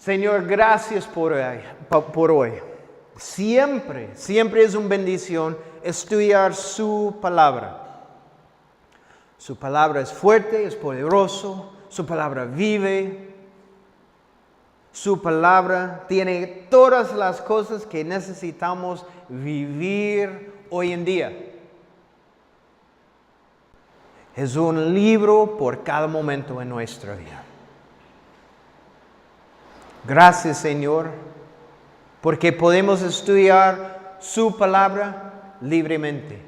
Señor, gracias por hoy. Siempre es una bendición estudiar su palabra. Su palabra es fuerte, es poderoso, su palabra vive. Su palabra tiene todas las cosas que necesitamos vivir hoy en día. Es un libro por cada momento en nuestra vida. Gracias, Señor, porque podemos estudiar su palabra libremente,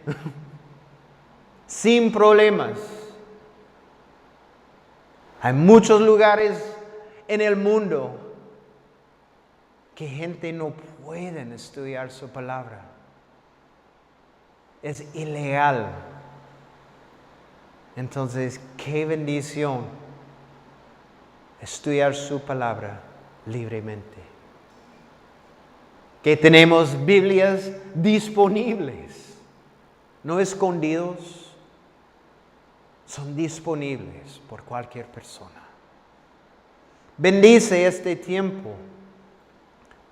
sin problemas. Hay muchos lugares en el mundo que gente no puede estudiar su palabra. Es ilegal. Entonces, qué bendición estudiar su palabra libremente. Que tenemos Biblias disponibles, no escondidos, son disponibles por cualquier persona. Bendice este tiempo.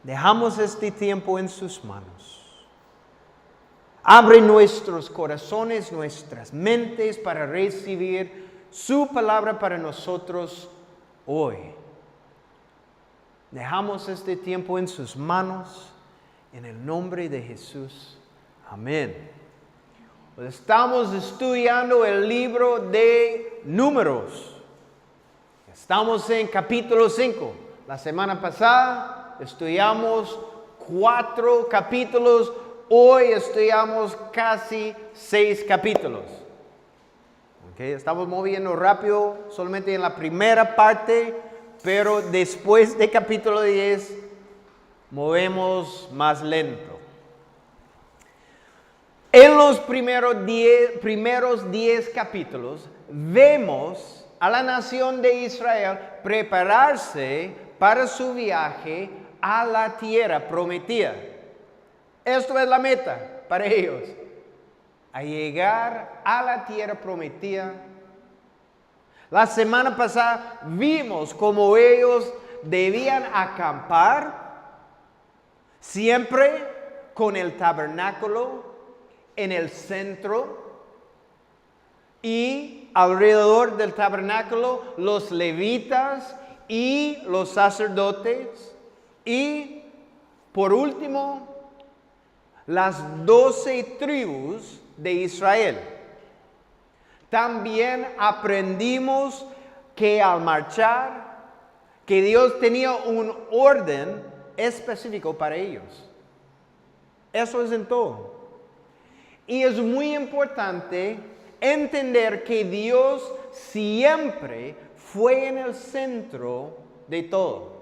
Dejamos este tiempo en sus manos. Abre nuestros corazones, nuestras mentes para recibir su palabra para nosotros hoy. Dejamos este tiempo en sus manos, en el nombre de Jesús. Amén. Estamos estudiando el libro de Números. Estamos en capítulo 5. La semana pasada estudiamos 4 capítulos. Hoy estudiamos casi 6 capítulos. Estamos moviendo rápido solamente en la primera parte, pero después de capítulo 10 movemos más lento. En los primeros 10 capítulos vemos a la nación de Israel prepararse para su viaje a la tierra prometida. Esto es la meta para ellos, a llegar a la tierra prometida. La semana pasada vimos cómo ellos debían acampar siempre con el tabernáculo en el centro y alrededor del tabernáculo los levitas y los sacerdotes y por último las 12 tribus de Israel. También aprendimos que al marchar, que Dios tenía un orden específico para ellos. Eso es en todo. Y es muy importante entender que Dios siempre fue en el centro de todo.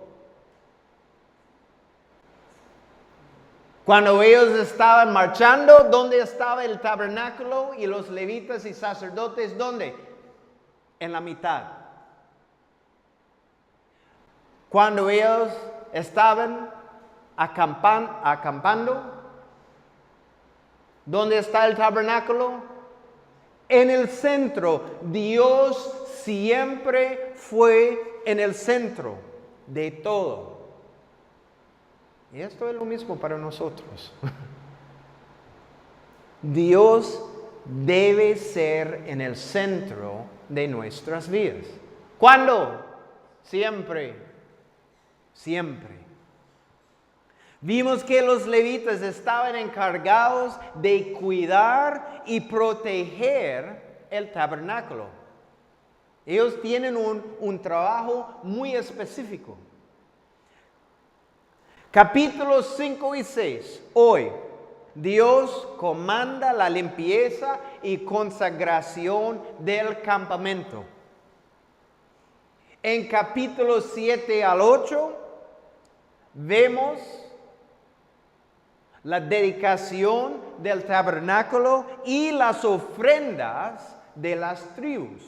Cuando ellos estaban marchando, ¿dónde estaba el tabernáculo y los levitas y sacerdotes? ¿Dónde? En la mitad. Cuando ellos estaban acampando, ¿dónde está el tabernáculo? En el centro. Dios siempre fue en el centro de todo. Y esto es lo mismo para nosotros. Dios debe ser en el centro de nuestras vidas. ¿Cuándo? Siempre. Siempre. Vimos que los levitas estaban encargados de cuidar y proteger el tabernáculo. Ellos tienen un trabajo muy específico. Capítulos 5 y 6. Hoy, Dios comanda la limpieza y consagración del campamento. En capítulos 7 al 8, vemos la dedicación del tabernáculo y las ofrendas de las tribus.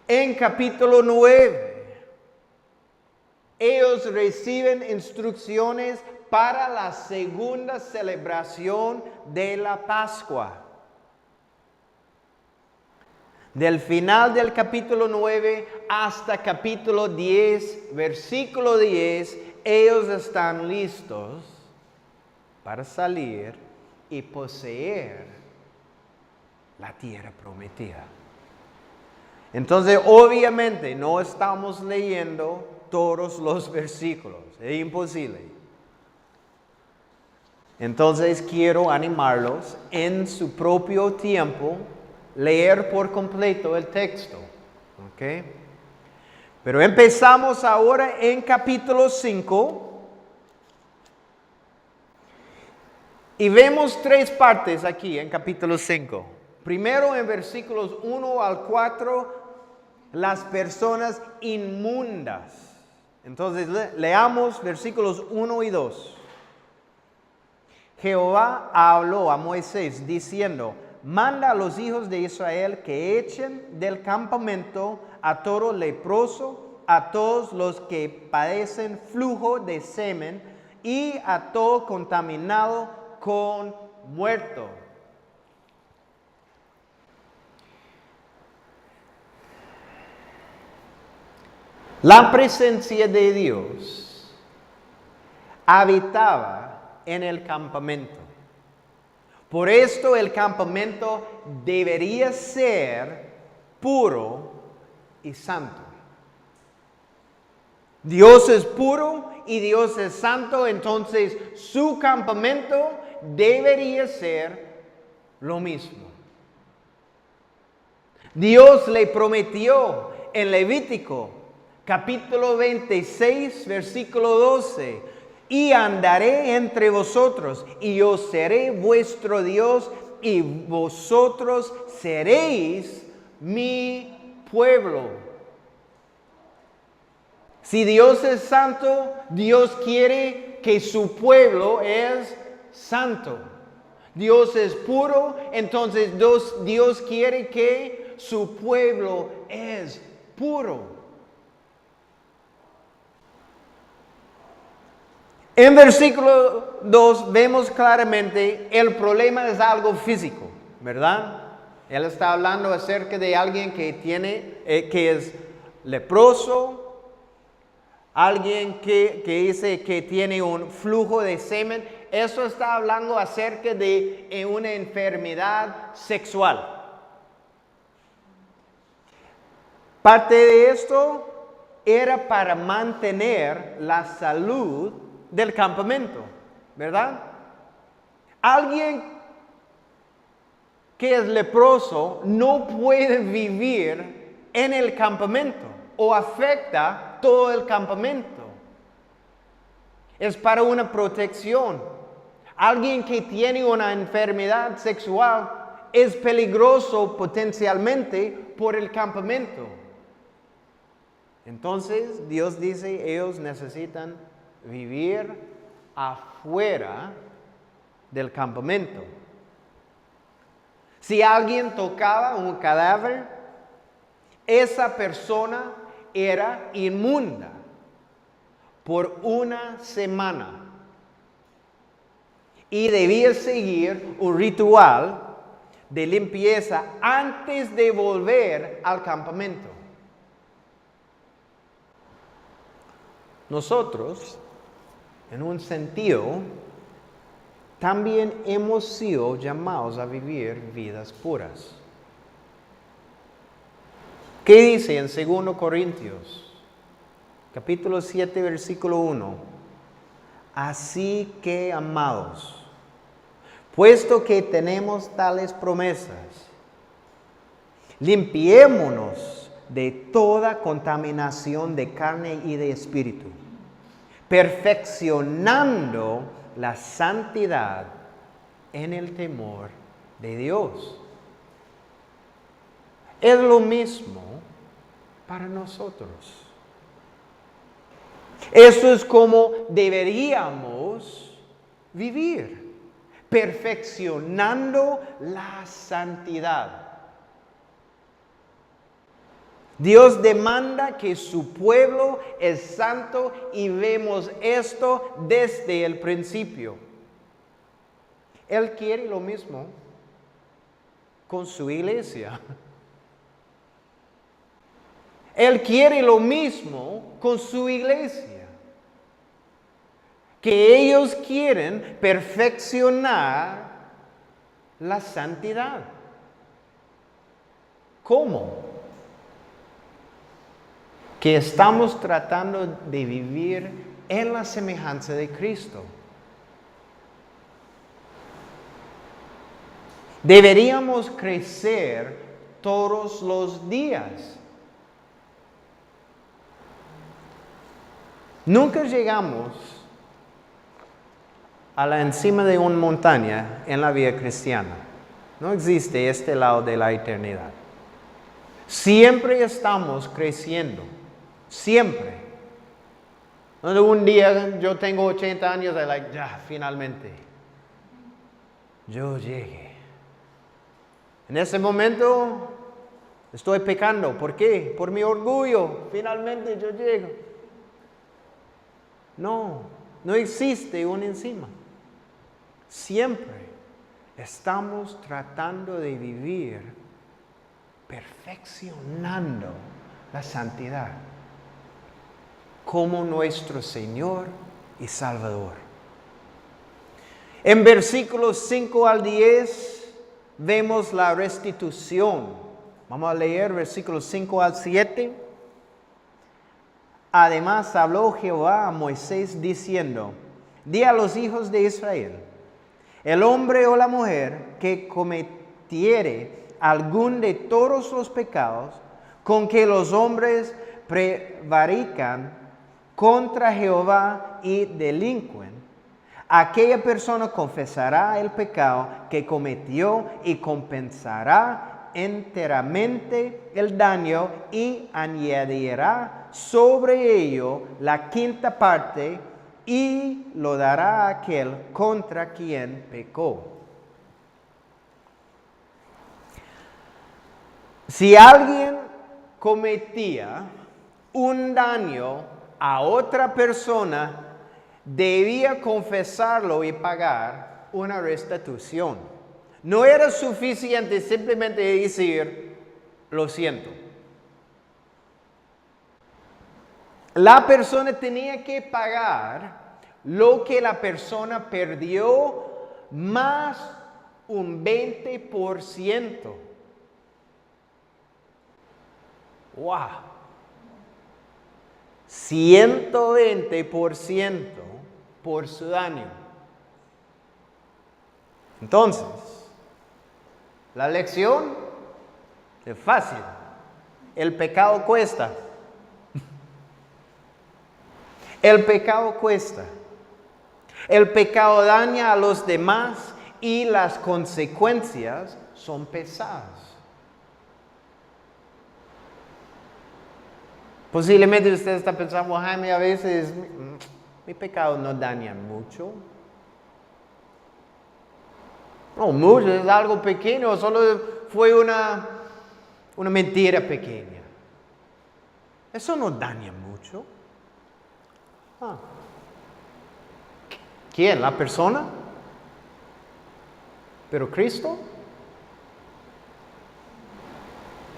En capítulo 9, ellos reciben instrucciones para la segunda celebración de la Pascua. Del final del capítulo 9 hasta capítulo 10, versículo 10, ellos están listos para salir y poseer la tierra prometida. Entonces, obviamente, no estamos leyendo todos los versículos. Es imposible. Entonces, quiero animarlos en su propio tiempo, leer por completo el texto. ¿Ok? Pero empezamos ahora en capítulo 5. Y vemos tres partes aquí en capítulo 5. Primero en versículos 1 al 4, las personas inmundas. Entonces leamos versículos 1 y 2. Jehová habló a Moisés diciendo: manda a los hijos de Israel que echen del campamento a todo leproso, a todos los que padecen flujo de semen y a todo contaminado con muerto. La presencia de Dios habitaba en el campamento. Por esto el campamento debería ser puro y santo. Dios es puro y Dios es santo, entonces su campamento debería ser lo mismo. Dios le prometió en Levítico capítulo 26, versículo 12: y andaré entre vosotros, y yo seré vuestro Dios, y vosotros seréis mi pueblo. Si Dios es santo, Dios quiere que su pueblo es santo. Dios es puro, entonces Dios quiere que su pueblo es puro. En versículo 2 vemos claramente el problema es algo físico, ¿verdad? Él está hablando acerca de alguien que es leproso, alguien que dice que tiene un flujo de semen. Eso está hablando acerca de una enfermedad sexual. Parte de esto era para mantener la salud del campamento, ¿verdad? Alguien que es leproso no puede vivir en el campamento o afecta todo el campamento. Es para una protección. Alguien que tiene una enfermedad sexual es peligroso potencialmente por el campamento. Entonces Dios dice, ellos necesitan vivir afuera del campamento. Si alguien tocaba un cadáver, esa persona era inmunda por una semana y debía seguir un ritual de limpieza antes de volver al campamento. Nosotros, en un sentido, también hemos sido llamados a vivir vidas puras. ¿Qué dice en 2 Corintios, capítulo 7, versículo 1? Así que, amados, puesto que tenemos tales promesas, limpiémonos de toda contaminación de carne y de espíritu, perfeccionando la santidad en el temor de Dios. Es lo mismo para nosotros. Eso es como deberíamos vivir, perfeccionando la santidad. Dios demanda que su pueblo es santo y vemos esto desde el principio. Él quiere lo mismo con su iglesia. Él quiere lo mismo con su iglesia. Que ellos quieren perfeccionar la santidad. ¿Cómo? Que estamos tratando de vivir en la semejanza de Cristo. Deberíamos crecer todos los días. Nunca llegamos a la encima de una montaña en la vida cristiana. No existe este lado de la eternidad. Siempre estamos creciendo. Siempre. Donde un día yo tengo 80 años y ya, finalmente, yo llegué. En ese momento estoy pecando. ¿Por qué? Por mi orgullo. Finalmente yo llego. No existe un encima. Siempre estamos tratando de vivir perfeccionando la santidad como nuestro Señor y Salvador. En versículos 5 al 10 vemos la restitución. Vamos a leer versículos 5 al 7. Además habló Jehová a Moisés diciendo: di a los hijos de Israel: el hombre o la mujer que cometiere algún de todos los pecados con que los hombres prevarican contra Jehová y delinquen, aquella persona confesará el pecado que cometió y compensará enteramente el daño y añadirá sobre ello la quinta parte y lo dará a aquel contra quien pecó. Si alguien cometía un daño a otra persona, debía confesarlo y pagar una restitución. No era suficiente simplemente decir, lo siento. La persona tenía que pagar lo que la persona perdió más un 20%. ¡Wow! 120% por su daño. Entonces, la lección es fácil. El pecado cuesta. El pecado cuesta. El pecado daña a los demás y las consecuencias son pesadas. Posiblemente usted está pensando, Jaime, a veces mi pecado no daña mucho. No, mucho, es algo pequeño, solo fue una mentira pequeña. Eso no daña mucho. ¿Quién? ¿La persona? ¿Pero Cristo?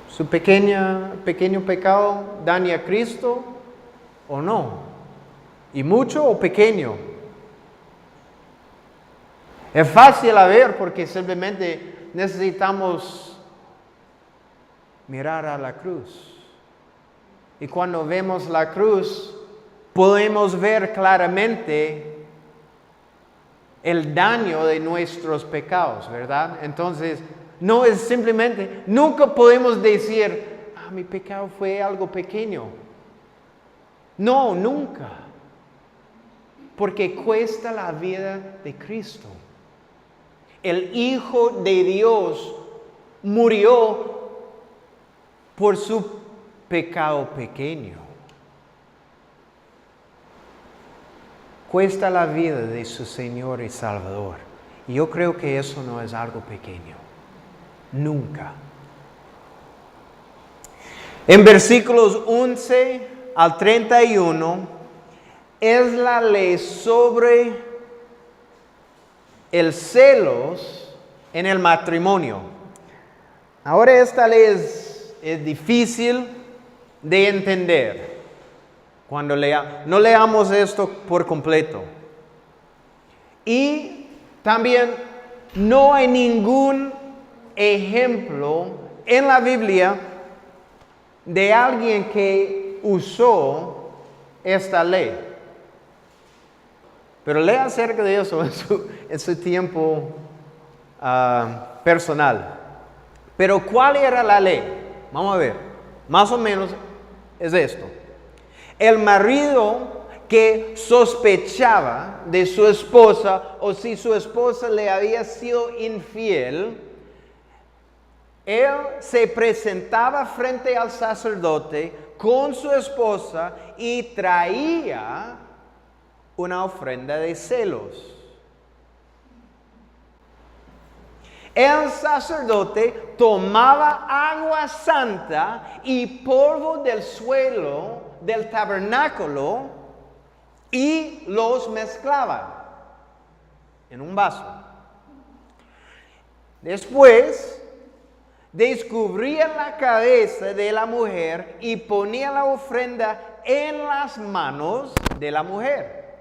¿Su pequeño pecado daña a Cristo o no? ¿Y mucho o pequeño? Es fácil a ver porque simplemente necesitamos mirar a la cruz. Y cuando vemos la cruz, podemos ver claramente el daño de nuestros pecados, ¿verdad? Entonces, no es simplemente, nunca podemos decir, mi pecado fue algo pequeño. No, nunca. Porque cuesta la vida de Cristo. El Hijo de Dios murió por su pecado pequeño. Cuesta la vida de su Señor y Salvador. Y yo creo que eso no es algo pequeño. Nunca. En versículos 11 al 31 es la ley sobre el celos en el matrimonio. Ahora esta ley es difícil de entender cuando no leamos esto por completo. Y también no hay ningún ejemplo en la Biblia de alguien que usó esta ley. Pero lea acerca de eso en su tiempo personal. Pero ¿cuál era la ley? Vamos a ver. Más o menos es esto. El marido que sospechaba de su esposa o si su esposa le había sido infiel, él se presentaba frente al sacerdote con su esposa y traía una ofrenda de celos. El sacerdote tomaba agua santa y polvo del suelo del tabernáculo y los mezclaba en un vaso. Después descubría la cabeza de la mujer y ponía la ofrenda en las manos de la mujer.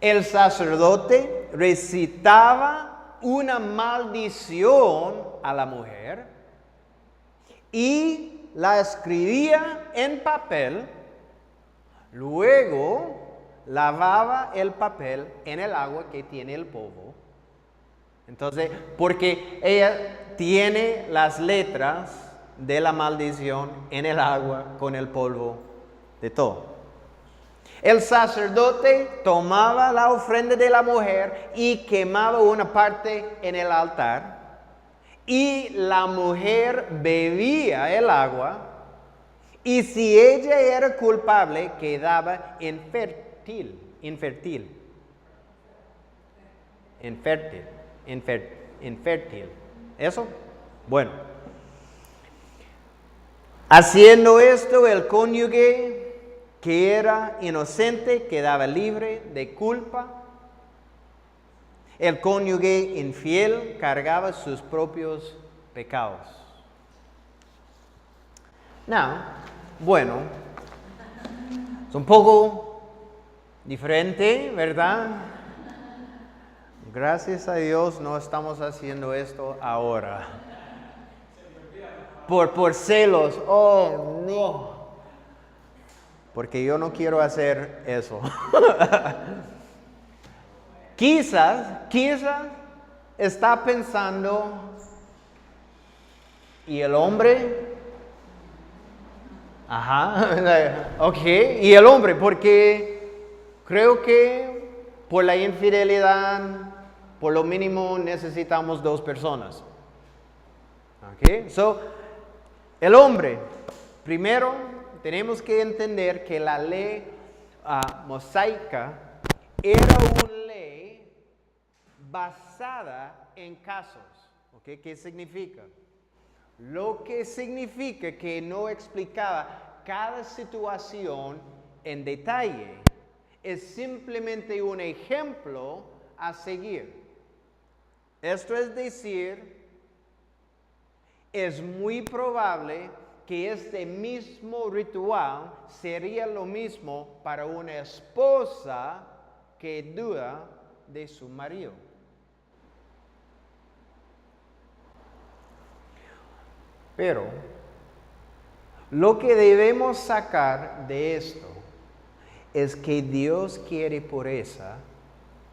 El sacerdote recitaba una maldición a la mujer y la escribía en papel. Luego lavaba el papel en el agua que tiene el polvo. Entonces, porque ella tiene las letras de la maldición en el agua con el polvo de todo. El sacerdote tomaba la ofrenda de la mujer y quemaba una parte en el altar. Y la mujer bebía el agua. Y si ella era culpable, quedaba infértil. ¿Eso? Bueno. Haciendo esto, el cónyuge que era inocente quedaba libre de culpa. El cónyuge infiel cargaba sus propios pecados. Bueno, es un poco diferente, ¿verdad? Gracias a Dios no estamos haciendo esto ahora. Por celos, oh no. Porque yo no quiero hacer eso. Quizás está pensando, ¿y el hombre? Ok, ¿y el hombre? Porque creo que por la infidelidad, por lo mínimo necesitamos 2 personas. Ok, el hombre, primero tenemos que entender que la ley mosaica era una ley basada en casos. ¿Okay? ¿Qué significa? Lo que significa que no explicaba cada situación en detalle. Es simplemente un ejemplo a seguir. Esto es decir, es muy probable que este mismo ritual sería lo mismo para una esposa que duda de su marido. Pero lo que debemos sacar de esto es que Dios quiere pureza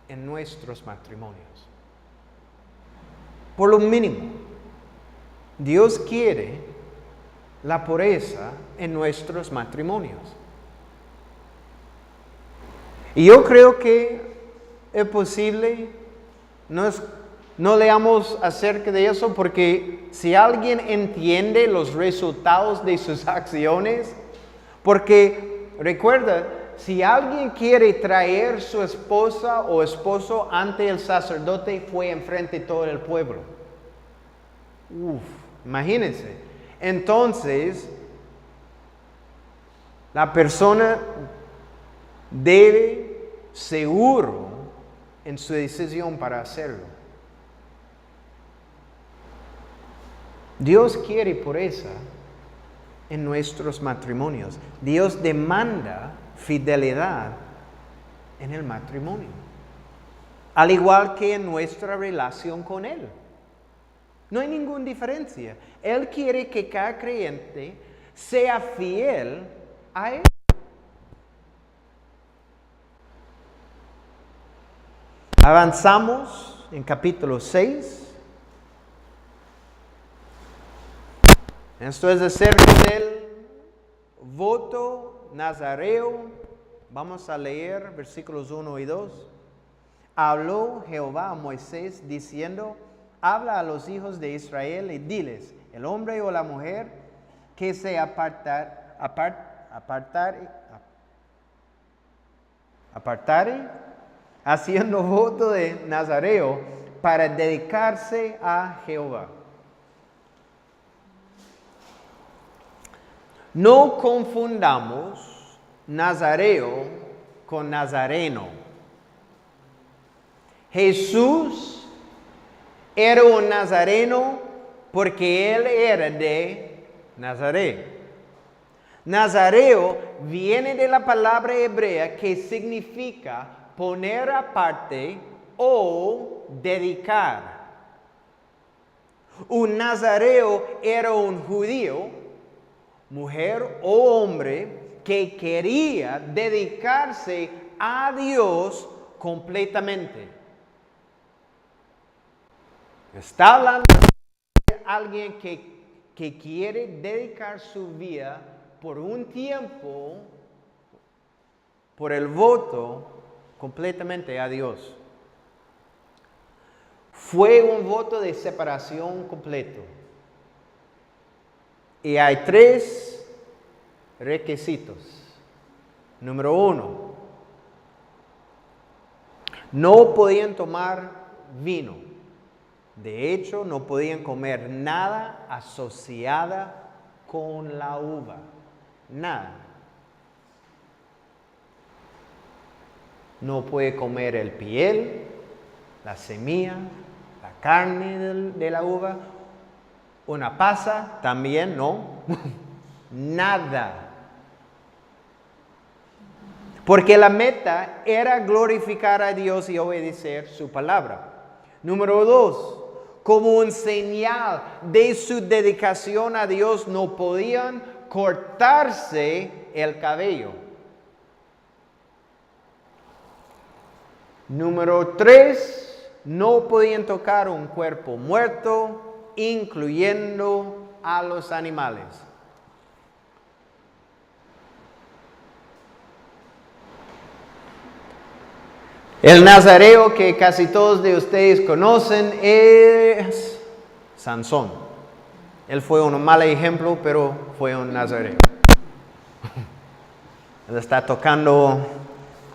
en nuestros matrimonios. Por lo mínimo, Dios quiere la pureza en nuestros matrimonios. Y yo creo que es posible, no leamos acerca de eso, porque si alguien entiende los resultados de sus acciones, porque recuerda, si alguien quiere traer su esposa o esposo ante el sacerdote, fue enfrente de todo el pueblo. Imagínense. Entonces, la persona debe seguro en su decisión para hacerlo. Dios quiere pureza en nuestros matrimonios. Dios demanda fidelidad en el matrimonio, al igual que en nuestra relación con Él. No hay ninguna diferencia. Él quiere que cada creyente sea fiel a Él. Avanzamos en capítulo 6. Esto es acerca del voto nazareo. Vamos a leer versículos 1 y 2. Habló Jehová a Moisés diciendo: habla a los hijos de Israel y diles: el hombre o la mujer que se apartare haciendo voto de nazareo para dedicarse a Jehová. No confundamos nazareo con nazareno. Jesús era un nazareno porque Él era de Nazaret. Nazareo viene de la palabra hebrea que significa poner aparte o dedicar. Un nazareo era un judío, mujer o hombre, que quería dedicarse a Dios completamente. Está hablando de alguien que quiere dedicar su vida por un tiempo, por el voto, completamente a Dios. Fue un voto de separación completo. Y hay 3 requisitos. Número 1, no podían tomar vino. De hecho, no podían comer nada asociada con la uva. Nada. No puede comer el piel, la semilla, la carne de la uva. Una pasa también, no. Nada. Porque la meta era glorificar a Dios y obedecer su palabra. Número 2, como un señal de su dedicación a Dios, no podían cortarse el cabello. Número 3, no podían tocar un cuerpo muerto, incluyendo a los animales. El nazareo que casi todos de ustedes conocen es Sansón. Él fue un mal ejemplo, pero fue un nazareo. Él está tocando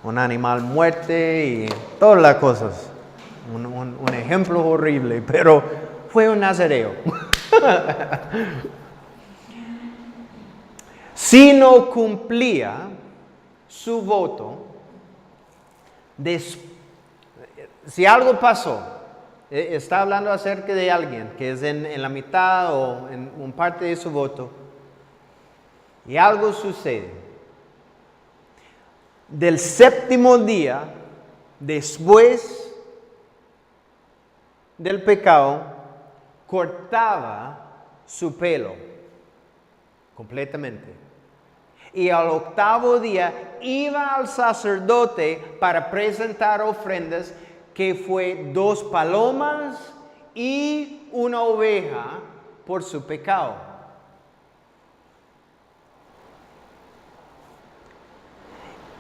un animal muerte y todas las cosas. Un ejemplo horrible, pero fue un nazareo. Si no cumplía su voto, si algo pasó, está hablando acerca de alguien que es en la mitad o en una parte de su voto, y algo sucede. Del 7º día, después del pecado, cortaba su pelo completamente. Y al 8º día iba al sacerdote para presentar ofrendas, que fue 2 palomas y una oveja por su pecado.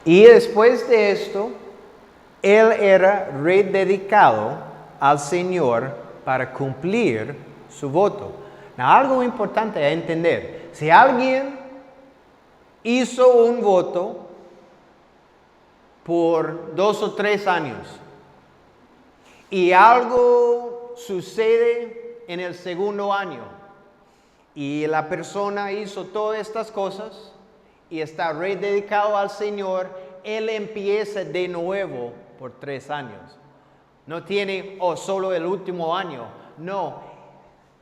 Y después de esto, él era rededicado al Señor para cumplir su voto. Now, algo importante a entender: si alguien hizo un voto por 2 o 3 años y algo sucede en el 2º año y la persona hizo todas estas cosas y está rededicado al Señor, él empieza de nuevo por 3 años. No tiene solo el último año. No.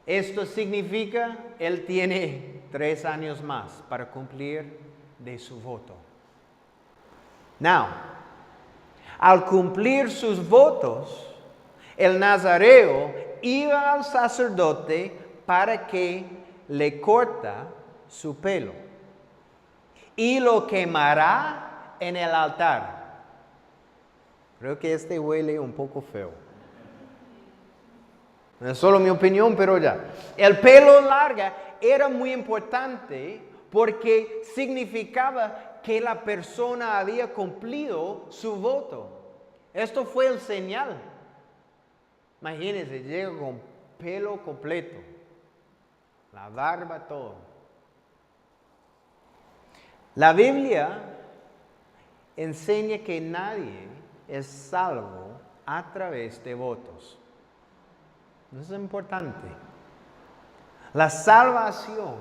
Esto significa él tiene 3 años más para cumplir de su voto. Now, al cumplir sus votos, el nazareo iba al sacerdote para que le corta su pelo y lo quemará en el altar. Creo que este huele un poco feo. Es solo mi opinión, pero ya. El pelo largo era muy importante porque significaba que la persona había cumplido su voto. Esto fue el señal. Imagínense, llega con pelo completo, la barba, todo. La Biblia enseña que nadie es salvo a través de votos. Eso es importante. La salvación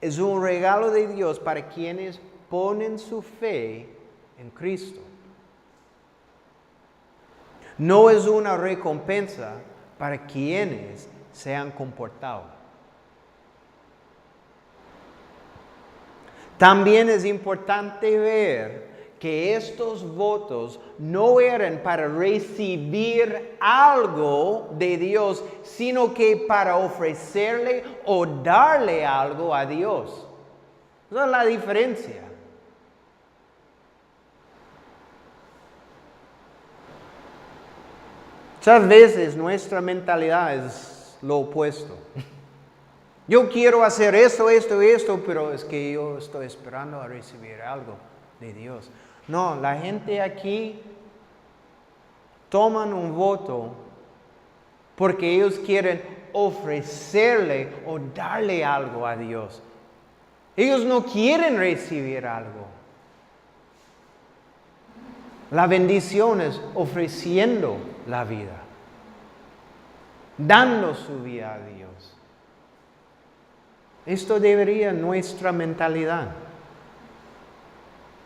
es un regalo de Dios para quienes ponen su fe en Cristo. No es una recompensa para quienes se han comportado. También es importante ver que estos votos no eran para recibir algo de Dios, sino que para ofrecerle o darle algo a Dios. Esa es la diferencia. Muchas veces nuestra mentalidad es lo opuesto. Yo quiero hacer esto, pero es que yo estoy esperando a recibir algo de Dios. No, la gente aquí toman un voto porque ellos quieren ofrecerle o darle algo a Dios. Ellos no quieren recibir algo. La bendición es ofreciendo la vida, dando su vida a Dios. Esto debería ser nuestra mentalidad.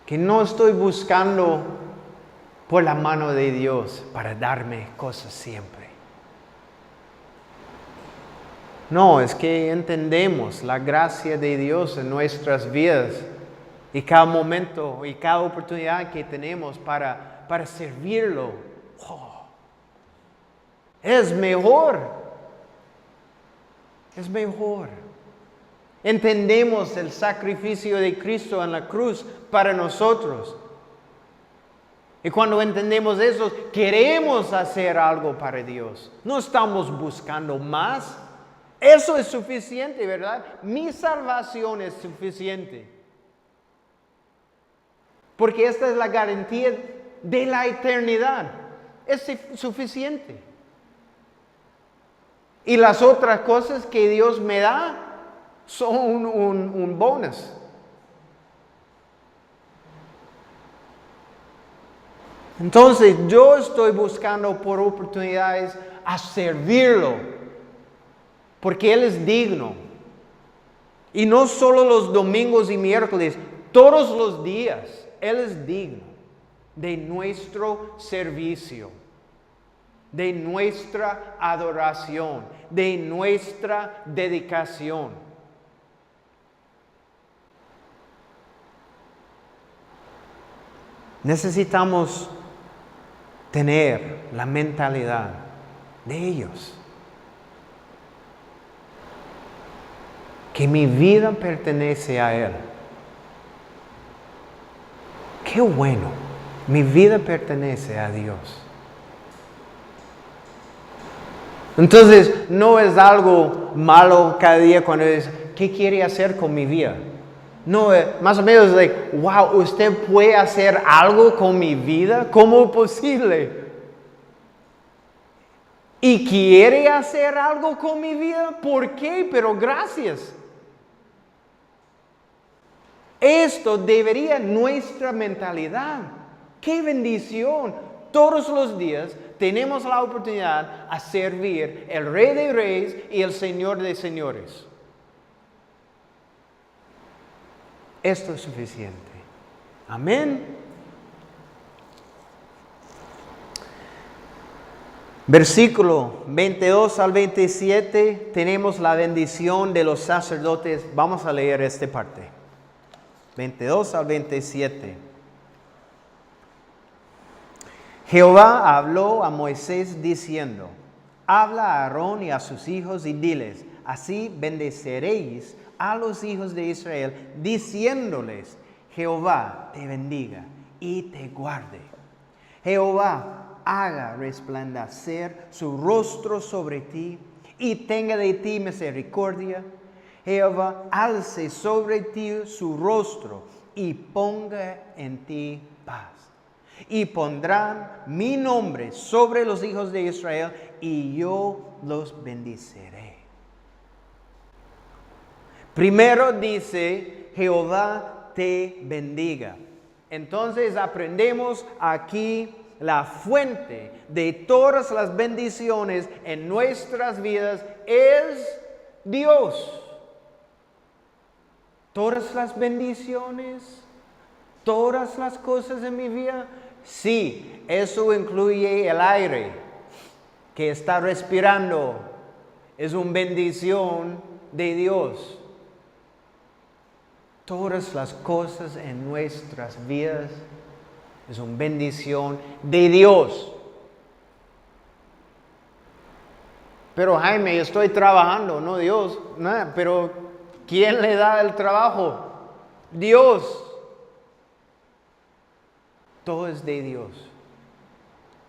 Que no estoy buscando por la mano de Dios para darme cosas siempre. No, es que entendemos la gracia de Dios en nuestras vidas y cada momento y cada oportunidad que tenemos para servirlo. Oh, es mejor. Es mejor. Entendemos el sacrificio de Cristo en la cruz para nosotros. Y cuando entendemos eso, queremos hacer algo para Dios. No estamos buscando más. Eso es suficiente, ¿verdad? Mi salvación es suficiente. Porque esta es la garantía de la eternidad. Es suficiente. Y las otras cosas que Dios me da son un bonus. Entonces yo estoy buscando por oportunidades a servirlo, porque Él es digno. Y no solo los domingos y miércoles, todos los días Él es digno de nuestro servicio, de nuestra adoración, de nuestra dedicación. Necesitamos tener la mentalidad de ellos. Que mi vida pertenece a Él. Qué bueno, mi vida pertenece a Dios. Entonces, no es algo malo cada día cuando es, ¿qué quiere hacer con mi vida? No, más o menos wow, ¿usted puede hacer algo con mi vida? ¿Cómo es posible? ¿Y quiere hacer algo con mi vida? ¿Por qué? Pero gracias. Esto debería nuestra mentalidad. ¡Qué bendición! Todos los días tenemos la oportunidad a servir el Rey de Reyes y el Señor de Señores. Esto es suficiente. Amén. Versículo 22 al 27, tenemos la bendición de los sacerdotes. Vamos a leer esta parte. 22 al 27. Jehová habló a Moisés diciendo, habla a Aarón y a sus hijos y diles, así bendeceréis a los hijos de Israel, diciéndoles, Jehová te bendiga y te guarde. Jehová haga resplandecer su rostro sobre ti y tenga de ti misericordia. Jehová alce sobre ti su rostro y ponga en ti paz. Y pondrán mi nombre sobre los hijos de Israel y yo los bendeciré. Primero dice, Jehová te bendiga. Entonces aprendemos aquí la fuente de todas las bendiciones en nuestras vidas es Dios. Todas las bendiciones, todas las cosas en mi vida, sí, eso incluye el aire que está respirando. Es una bendición de Dios. Todas las cosas en nuestras vidas es una bendición de Dios. Pero Jaime, estoy trabajando, no Dios. No, pero ¿quién le da el trabajo? Dios. Todo es de Dios.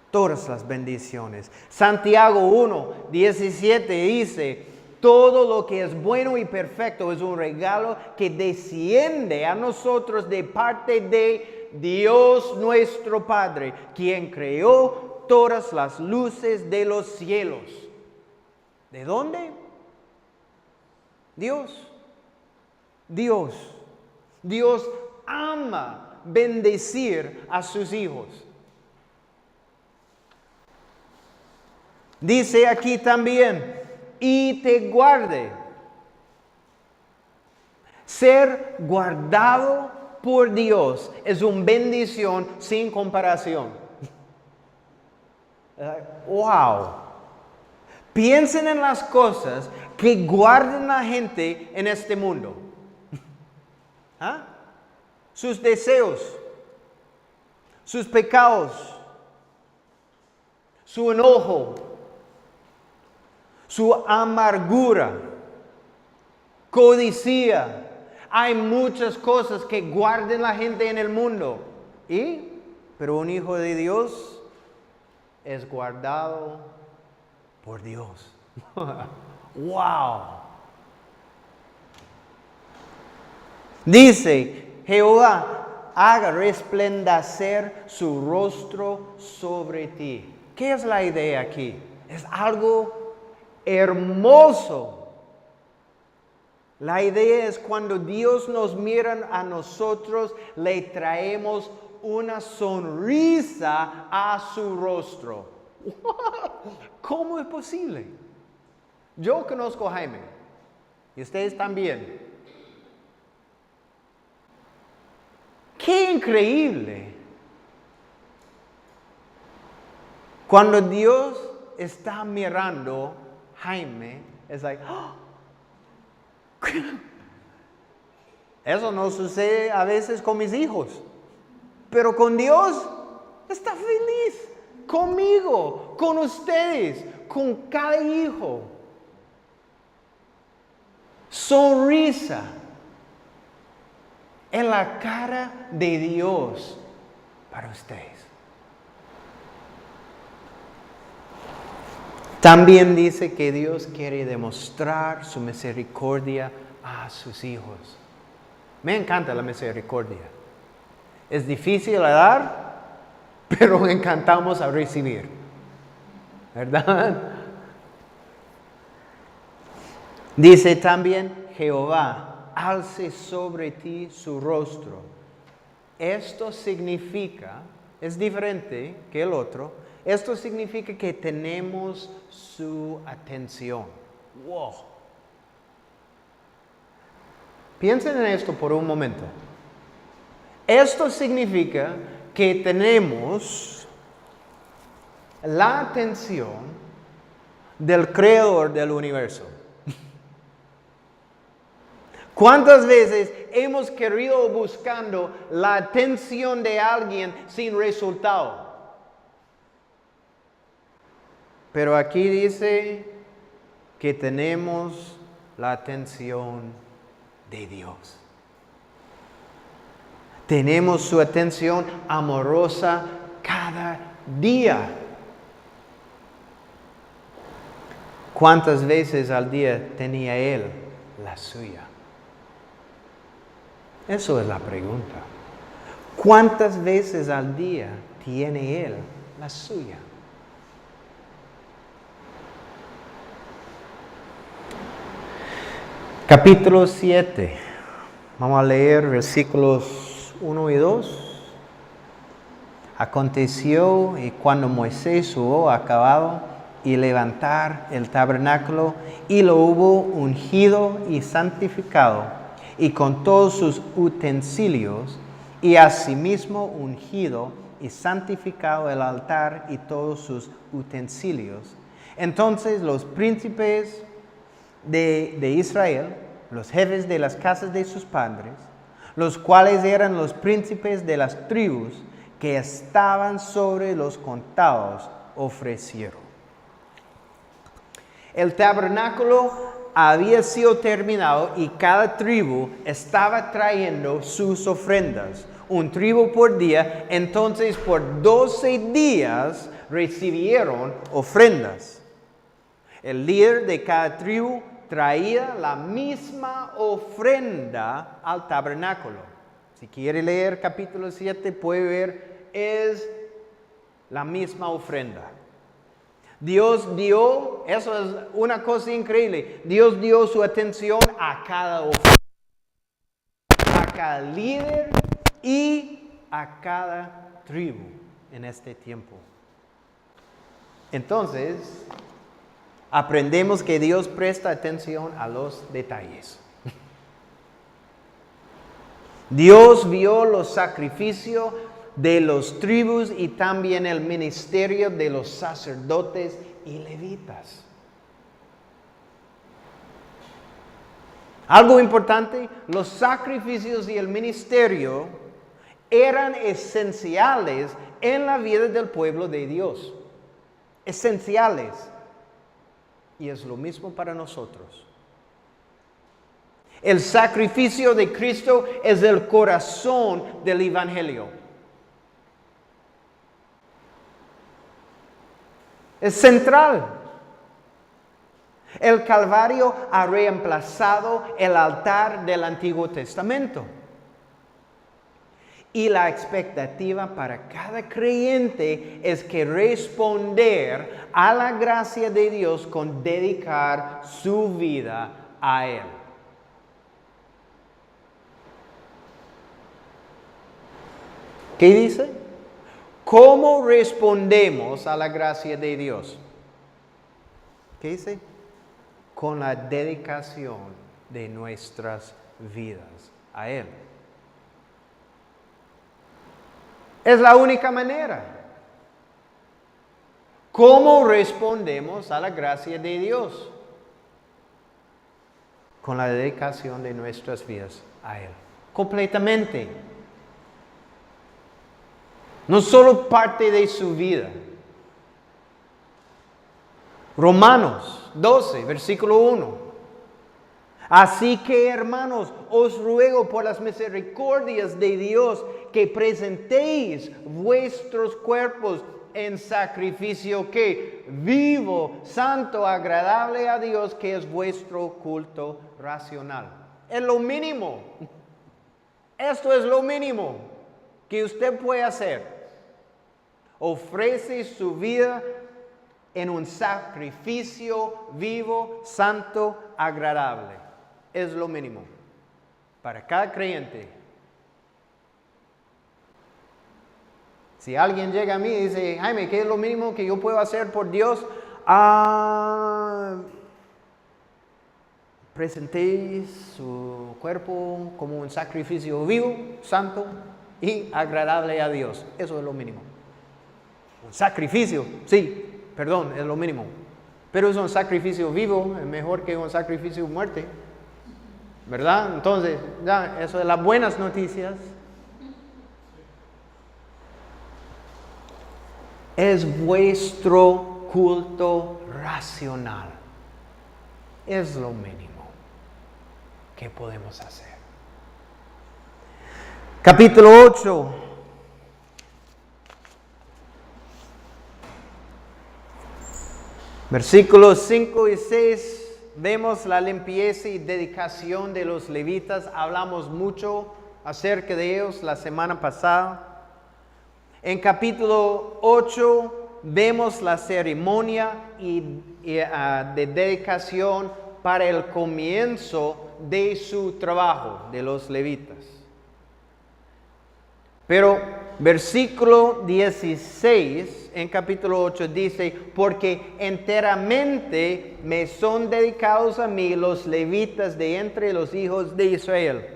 Todas las bendiciones. Santiago 1:17 dice, todo lo que es bueno y perfecto es un regalo que desciende a nosotros de parte de Dios nuestro Padre, quien creó todas las luces de los cielos. ¿De dónde? Dios. Dios. Dios ama bendecir a sus hijos. Dice aquí también, y te guarde. Ser guardado por Dios es una bendición sin comparación. Wow. Piensen en las cosas que guardan la gente en este mundo. ¿Ah? Sus deseos, sus pecados, su enojo, su amargura, codicia. Hay muchas cosas que guardan la gente en el mundo. Pero un hijo de Dios es guardado por Dios. Wow. Dice, Jehová haga resplandecer su rostro sobre ti. ¿Qué es la idea aquí? Es algo hermoso. La idea es cuando Dios nos mira a nosotros, le traemos una sonrisa a su rostro. ¿Cómo es posible? Yo conozco a Jaime y ustedes también. ¡Qué increíble! Cuando Dios está mirando a Jaime, es like, ¡oh! Eso no sucede a veces con mis hijos, pero con Dios está feliz, conmigo, con ustedes, con cada hijo. Sonrisa en la cara de Dios para ustedes. También dice que Dios quiere demostrar su misericordia a sus hijos. Me encanta la misericordia. Es difícil a dar, pero encantamos a recibir. ¿Verdad? Dice también, Jehová alce sobre ti su rostro. Esto significa, es diferente que el otro. Esto significa que tenemos su atención. Wow. Piensen en esto por un momento. Esto significa que tenemos la atención del creador del universo. ¿Cuántas veces hemos querido buscando la atención de alguien sin resultado? Pero aquí dice que tenemos la atención de Dios. Tenemos su atención amorosa cada día. ¿Cuántas veces al día tenía Él la suya? Eso es la pregunta. ¿Cuántas veces al día tiene Él la suya? Capítulo 7. Vamos a leer versículos 1 y 2. Aconteció y cuando Moisés hubo acabado y levantar el tabernáculo y lo hubo ungido y santificado y con todos sus utensilios y asimismo ungido y santificado el altar y todos sus utensilios. Entonces los príncipes de Israel, los jefes de las casas de sus padres, los cuales eran los príncipes de las tribus que estaban sobre los contados, ofrecieron. El tabernáculo había sido terminado y cada tribu estaba trayendo sus ofrendas, un tribu por día. Entonces por 12 días recibieron ofrendas. El líder de cada tribu traía la misma ofrenda al tabernáculo. Si quiere leer capítulo 7 puede ver, es la misma ofrenda. Dios dio, eso es una cosa increíble, Dios dio su atención a cada ofrenda, a cada líder y a cada tribu en este tiempo. Entonces, aprendemos que Dios presta atención a los detalles. Dios vio los sacrificios de los tribus y también el ministerio de los sacerdotes y levitas. Algo importante, los sacrificios y el ministerio eran esenciales en la vida del pueblo de Dios. Esenciales. Y es lo mismo para nosotros. El sacrificio de Cristo es el corazón del Evangelio. Es central. El Calvario ha reemplazado el altar del Antiguo Testamento. Y la expectativa para cada creyente es que responder a la gracia de Dios con dedicar su vida a Él. ¿Qué dice? ¿Cómo respondemos a la gracia de Dios? ¿Qué dice? Con la dedicación de nuestras vidas a Él. Es la única manera. ¿Cómo respondemos a la gracia de Dios? Con la dedicación de nuestras vidas a Él. Completamente. No solo parte de su vida. Romanos 12, versículo 1. Así que, hermanos, os ruego por las misericordias de Dios que presentéis vuestros cuerpos en sacrificio que vivo, santo, agradable a Dios, que es vuestro culto racional. Es lo mínimo. Esto es lo mínimo que usted puede hacer. Ofrece su vida en un sacrificio vivo, santo, agradable. Es lo mínimo para cada creyente. Si alguien llega a mí y dice, Jaime, ¿qué es lo mínimo que yo puedo hacer por Dios? Presentéis su cuerpo como un sacrificio vivo, santo y agradable a Dios. Eso es lo mínimo. Un sacrificio, sí, perdón, es lo mínimo. Pero es un sacrificio vivo, es mejor que un sacrificio de muerte. ¿Verdad? Entonces, ya, eso es las buenas noticias. Es vuestro culto racional. Es lo mínimo que podemos hacer. Capítulo 8. Versículos 5 y 6. Vemos la limpieza y dedicación de los levitas. Hablamos mucho acerca de ellos la semana pasada. En capítulo 8 vemos la ceremonia de dedicación para el comienzo de su trabajo de los levitas. Pero versículo 16 en capítulo 8 dice, porque enteramente me son dedicados a mí los levitas de entre los hijos de Israel.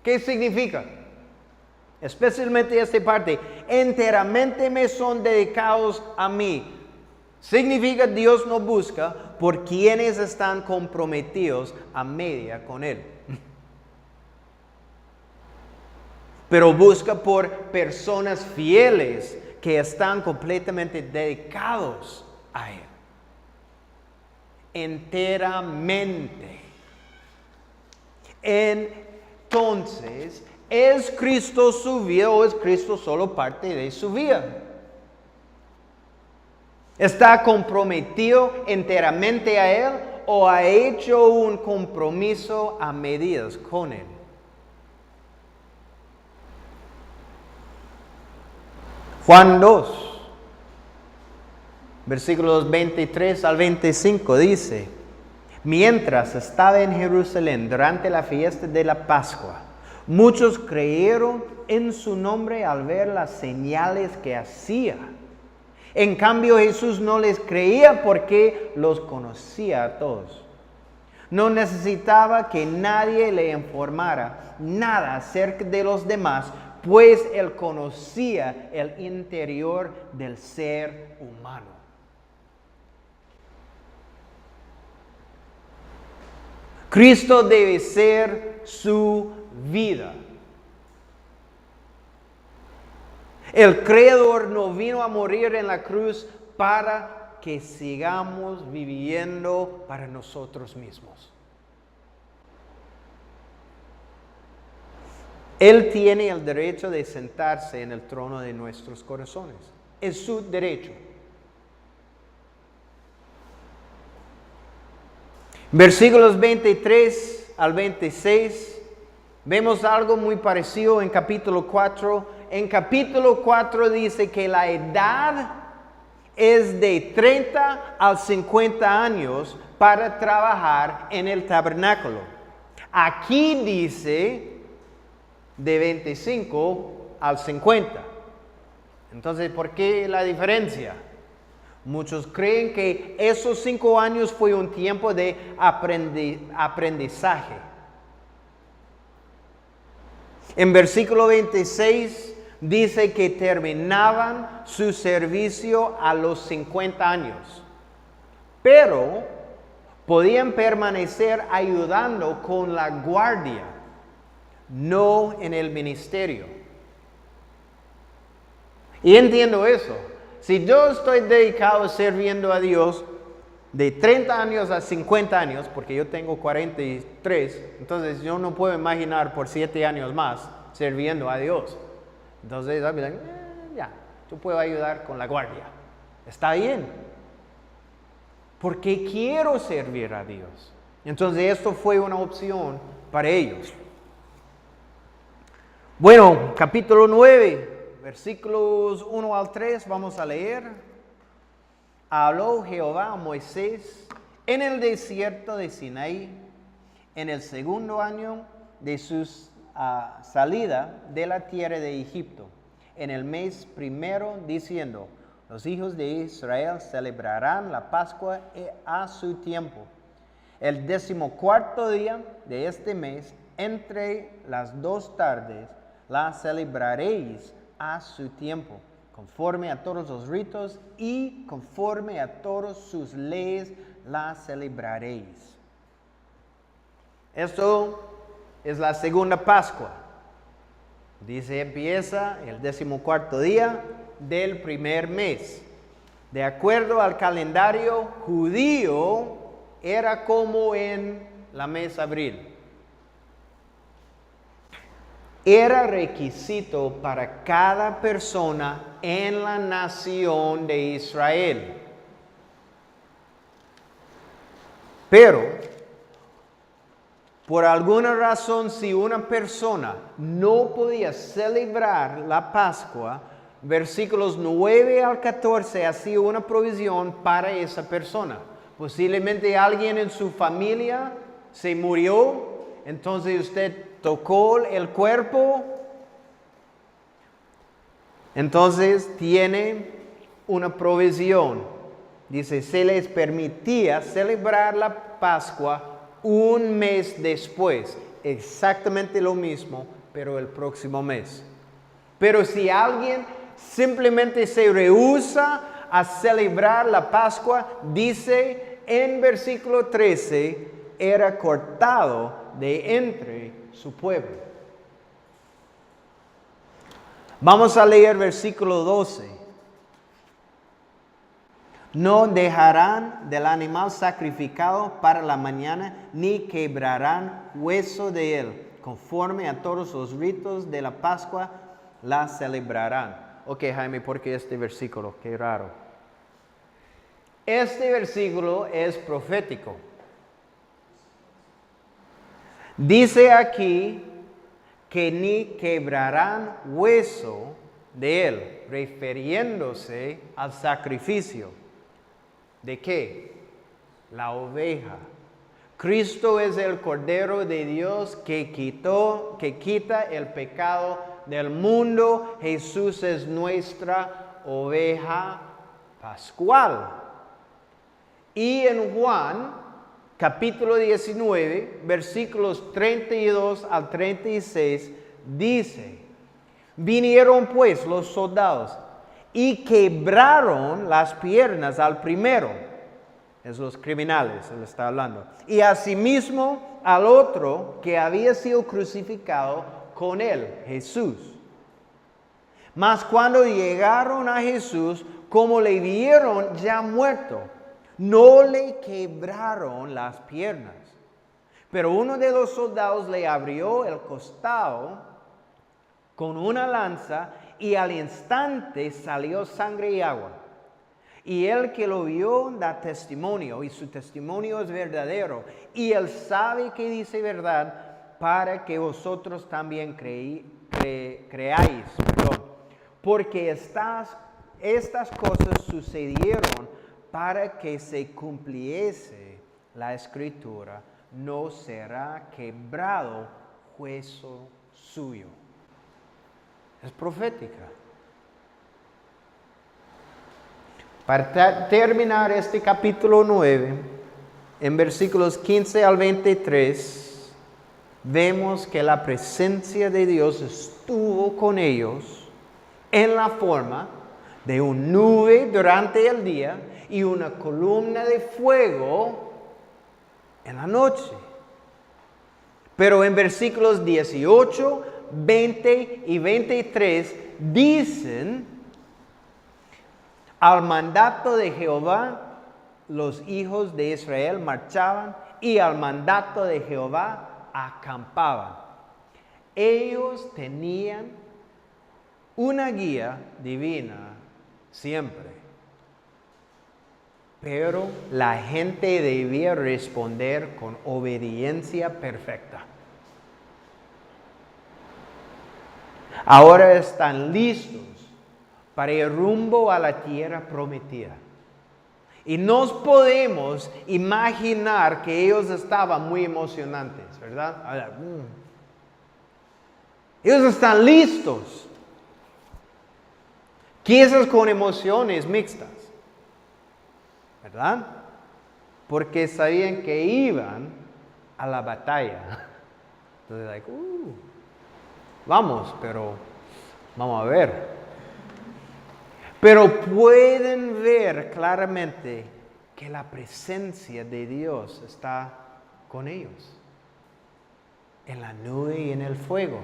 ¿Qué significa? Especialmente esta parte, enteramente me son dedicados a mí. Significa Dios no busca por quienes están comprometidos a media con Él. Pero busca por personas fieles que están completamente dedicados a Él. Enteramente. Entonces, ¿es Cristo su vida o es Cristo solo parte de su vida? ¿Está comprometido enteramente a Él o ha hecho un compromiso a medias con Él? Juan 2, versículos 23 al 25 dice, mientras estaba en Jerusalén durante la fiesta de la Pascua, muchos creyeron en su nombre al ver las señales que hacía. En cambio, Jesús no les creía porque los conocía a todos. No necesitaba que nadie le informara nada acerca de los demás, pues Él conocía el interior del ser humano. Cristo debe ser su vida. El Creador no vino a morir en la cruz para que sigamos viviendo para nosotros mismos. Él tiene el derecho de sentarse en el trono de nuestros corazones. Es su derecho. Versículos 23 al 26, vemos algo muy parecido en capítulo 4. En capítulo 4 dice que la edad es de 30 a 50 años para trabajar en el tabernáculo. Aquí dice de 25 al 50. Entonces, ¿por qué la diferencia? Muchos creen que esos 5 años fue un tiempo de aprendizaje. En versículo 26 dice que terminaban su servicio a los 50 años, pero podían permanecer ayudando con la guardia, no en el ministerio. Y entiendo eso. Si yo estoy dedicado sirviendo a Dios de 30 años a 50 años, porque yo tengo 43, entonces yo no puedo imaginar por 7 años más sirviendo a Dios. Entonces, ya, yo puedo ayudar con la guardia. Está bien. Porque quiero servir a Dios. Entonces, esto fue una opción para ellos. Bueno, capítulo 9, versículos 1 al 3, vamos a leer. Habló Jehová a Moisés en el desierto de Sinaí, en el segundo año de su salida de la tierra de Egipto, en el mes primero, diciendo: los hijos de Israel celebrarán la Pascua a su tiempo. El 14º día de este mes, entre las 2 tardes, la celebraréis a su tiempo, conforme a todos los ritos y conforme a todas sus leyes la celebraréis. Esto es la segunda Pascua. Dice, empieza el 14º día del primer mes. De acuerdo al calendario judío, era como en la mes abril. Era requisito para cada persona en la nación de Israel. Pero, por alguna razón, si una persona no podía celebrar la Pascua, versículos 9 al 14 hacía una provisión para esa persona. Posiblemente alguien en su familia se murió, entonces usted tocó el cuerpo, entonces tiene una provisión. Dice, se les permitía celebrar la Pascua un mes después, exactamente lo mismo, pero el próximo mes. Pero si alguien simplemente se rehúsa a celebrar la Pascua, dice en versículo 13, era cortado de entre su pueblo. Vamos a leer versículo 12. No dejarán del animal sacrificado para la mañana, ni quebrarán hueso de él. Conforme a todos los ritos de la Pascua, la celebrarán. Ok, Jaime, ¿por qué este versículo? Qué raro. Este versículo es profético. Dice aquí que ni quebrarán hueso de él, refiriéndose al sacrificio. ¿De qué? La oveja. Cristo es el Cordero de Dios que quita el pecado del mundo. Jesús es nuestra oveja pascual. Y en Juan, capítulo 19, versículos 32 al 36, dice, vinieron pues los soldados y quebraron las piernas al primero, es los criminales, él está hablando, y asimismo al otro que había sido crucificado con él, Jesús. Mas cuando llegaron a Jesús, como le vieron ya muerto, no le quebraron las piernas. Pero uno de los soldados le abrió el costado con una lanza y al instante salió sangre y agua. Y el que lo vio da testimonio, y su testimonio es verdadero. Y él sabe que dice verdad para que vosotros también creáis. Porque estas cosas sucedieron para que se cumpliese la escritura, no será quebrado hueso suyo. Es profética. Para terminar este capítulo 9, en versículos 15 al 23, vemos que la presencia de Dios estuvo con ellos en la forma de una nube durante el día y una columna de fuego en la noche. Pero en versículos 18, 20 y 23 dicen, al mandato de Jehová los hijos de Israel marchaban y al mandato de Jehová acampaban. Ellos tenían una guía divina siempre, pero la gente debía responder con obediencia perfecta. Ahora están listos para ir rumbo a la tierra prometida. Y nos podemos imaginar que ellos estaban muy emocionantes, ¿verdad? Ellos están listos. Quizás con emociones mixtas, ¿verdad? Porque sabían que iban a la batalla. Entonces, vamos, pero vamos a ver. pero pueden ver claramente que la presencia de Dios está con ellos, en la nube y en el fuego.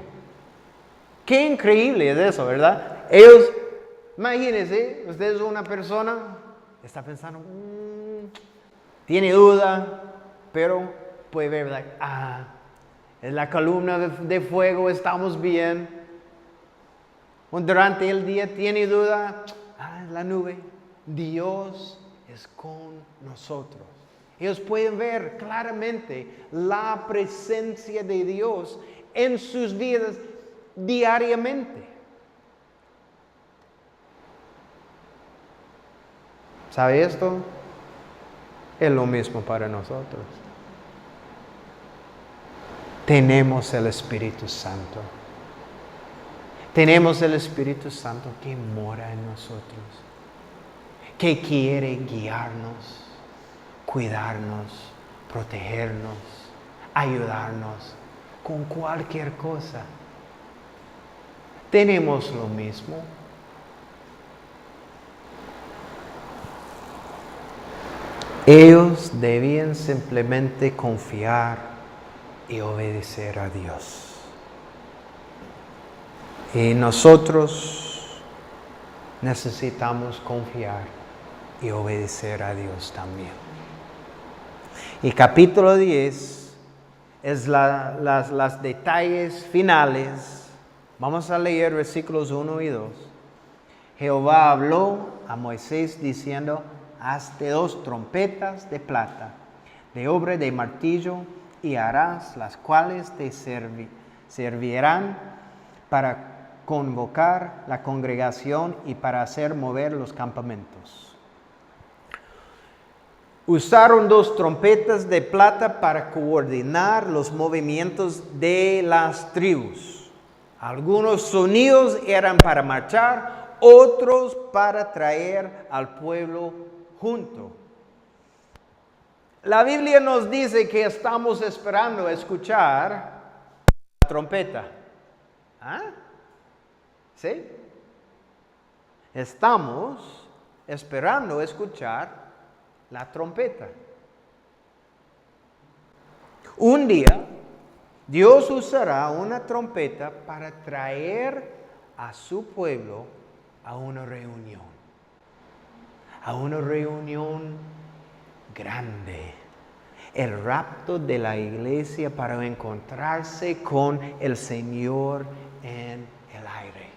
Qué increíble es eso, ¿verdad? Ellos, imagínense, usted es una persona, está pensando, tiene duda, pero puede ver, en la columna de fuego estamos bien. Durante el día tiene duda, la nube, Dios es con nosotros. Ellos pueden ver claramente la presencia de Dios en sus vidas diariamente. ¿Sabe esto? Es lo mismo para nosotros. Tenemos el Espíritu Santo. Tenemos el Espíritu Santo que mora en nosotros, que quiere guiarnos, cuidarnos, protegernos, ayudarnos con cualquier cosa. Tenemos lo mismo. Ellos debían simplemente confiar y obedecer a Dios. Y nosotros necesitamos confiar y obedecer a Dios también. Y capítulo 10 es las detalles finales. Vamos a leer versículos 1 y 2. Jehová habló a Moisés diciendo: hazte 2 trompetas de plata, de obra de martillo, y harás las cuales te servirán para convocar la congregación y para hacer mover los campamentos. Usaron 2 trompetas de plata para coordinar los movimientos de las tribus. Algunos sonidos eran para marchar, otros para traer al pueblo junto. La Biblia nos dice que estamos esperando escuchar la trompeta. ¿Sí? Estamos esperando escuchar la trompeta. Un día, Dios usará una trompeta para traer a su pueblo a una reunión grande. El rapto de la iglesia para encontrarse con el Señor en el aire.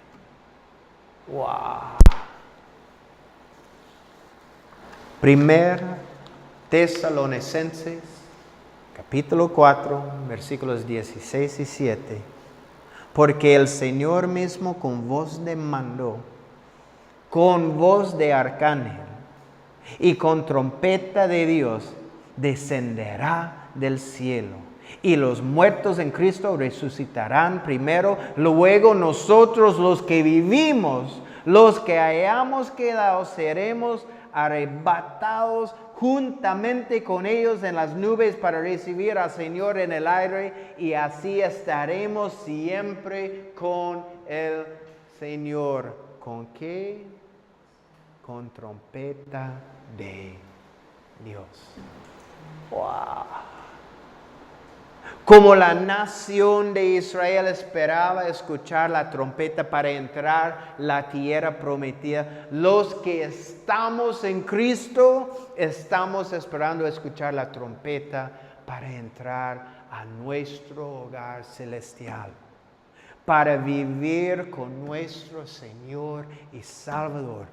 ¡Wow! Primer Tesalonicenses, capítulo 4, versículos 16 y 7. Porque el Señor mismo con voz de mando, con voz de arcángel y con trompeta de Dios, descenderá del cielo. Y los muertos en Cristo resucitarán primero, luego nosotros los que vivimos, los que hayamos quedado, seremos arrebatados juntamente con ellos en las nubes para recibir al Señor en el aire, y así estaremos siempre con el Señor. ¿Con qué? Con trompeta de Dios. ¡Wow! Como la nación de Israel esperaba escuchar la trompeta para entrar la tierra prometida, los que estamos en Cristo estamos esperando escuchar la trompeta para entrar a nuestro hogar celestial, para vivir con nuestro Señor y Salvador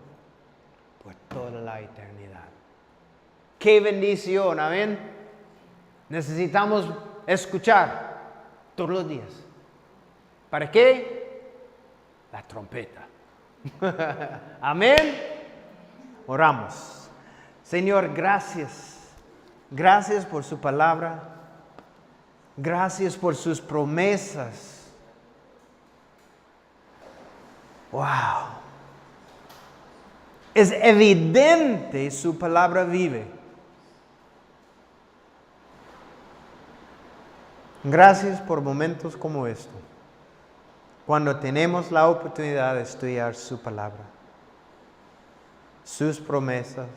por toda la eternidad. ¡Qué bendición! Amén. Necesitamos escuchar todos los días. ¿Para qué? La trompeta. Amén. Oramos. Señor, gracias. Gracias por su palabra. Gracias por sus promesas. Wow. Es evidente su palabra vive. Gracias por momentos como esto, cuando tenemos la oportunidad de estudiar su palabra. sus promesas,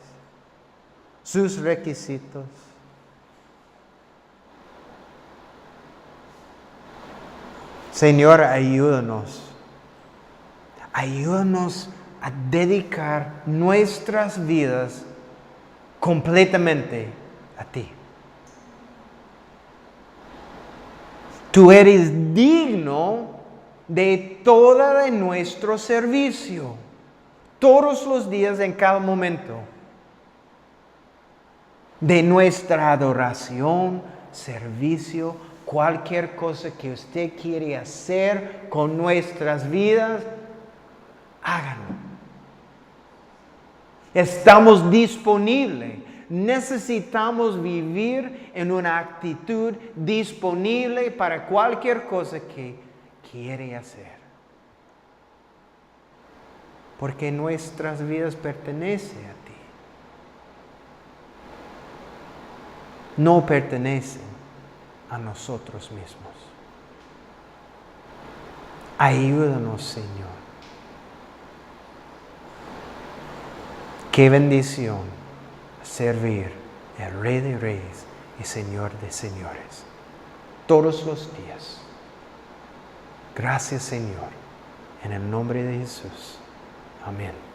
sus requisitos. Señor, ayúdanos. Ayúdanos a dedicar nuestras vidas completamente a ti. Tú eres digno de todo nuestro servicio, todos los días, en cada momento, de nuestra adoración, servicio, cualquier cosa que usted quiere hacer con nuestras vidas, háganlo. Estamos disponibles. Necesitamos vivir en una actitud disponible para cualquier cosa que quiere hacer. Porque nuestras vidas pertenecen a ti. No pertenecen a nosotros mismos. Ayúdanos, Señor. Qué bendición servir al Rey de Reyes y Señor de Señores todos los días. Gracias, Señor, en el nombre de Jesús. Amén.